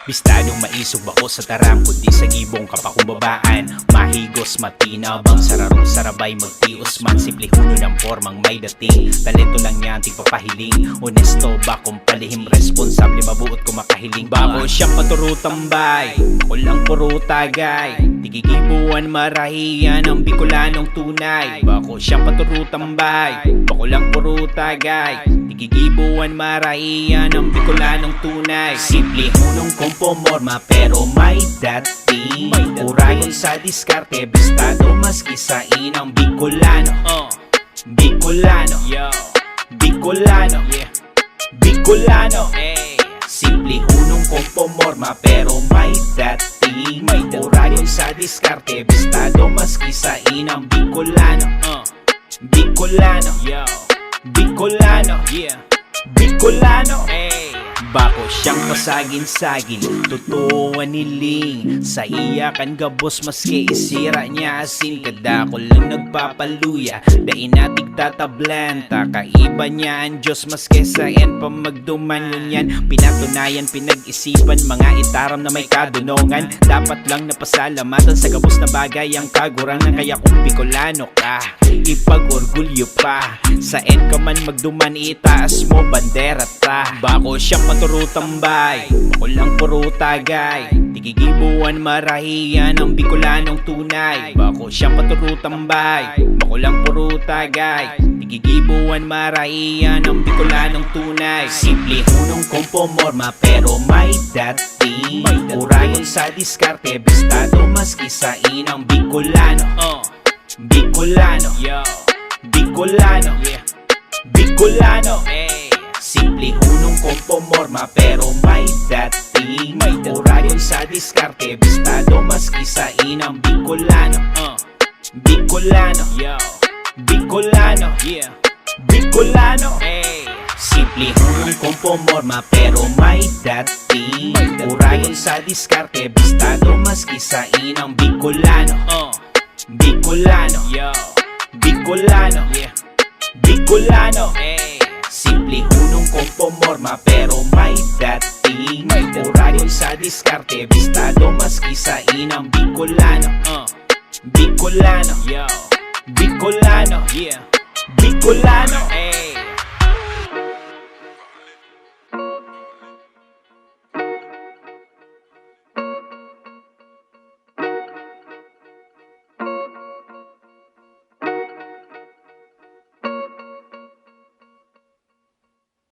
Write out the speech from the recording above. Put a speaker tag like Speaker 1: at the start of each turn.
Speaker 1: Bistadong maisog ako sa tarang, kundi sa gibong kapakumbabaan. Mahigos matinabang, sararong sarabay magtios man. Simple huno ng formang may dating, talento lang yan tigpapahiling. Honesto ba kung palihim, responsable mabuot ko makahiling. Bako siyang paturutambay, ako lang puro tagay. Tigigibuan marahiyan ang Bicolanong tunay. Bako siyang paturutambay, ako lang puro tagay. Tigigibuan marahiyan ang Bicolanong tunay. Simple hunong kompomorma pero may dating. Urayon sa diskarte, bistado maski sa inang Bicolano. Bicolano, Bicolano, Bicolano. Simple hunong kompomorma pero may dating. Urayon sa diskarte, bistado maski sa inang Bicolano. Bicolano, Bicolano, Bicolano. Bako siyang pasagin-sagin, totoo niling. Sa iyakan gabos maski isira niya asin. Kada ko lang nagpapaluya, dain natig tatablan. Takaiba niya ang Diyos maski sa en pamagduman. Ngunyan pinatunayan, pinag-isipan, mga itaram na may kadunongan. Dapat lang napasalamatan sa gabos na bagay ang kagurangan. Kaya kung Bicolano ka, ipag-orgulyo pa. Sa en ka man magduman, itaas mo bandera ta. Bako siyang paturutambay, ako lang puro tagay. Tigigibuan marahiyan ang Bicolanong tunay. Bako siyang paturutambay, ako lang puro tagay. Tigigibuan marahiyan ang Bicolanong tunay. Simple hunong kompomorma pero may dating. Urayon sa diskarte, bistado maski sa inang Bicolano. Bicolano, Bicolano, Bicolano. Simple hunong kompomorma pero may dating. Urayon sa diskarte, bistado maski sa inang Bicolano. Bicolano, Bicolano, Bicolano. Simple hunong kompomorma pero may dating. Urayon sa diskarte, bistado maski sa inang Bicolano. Bicolano, Bicolano, Bicolano. Simple hunong kompomorma pero may dating. Urayon sa diskarte, bistado maski sa inang Bicolano. Bicolano, Bicolano, Bicolano.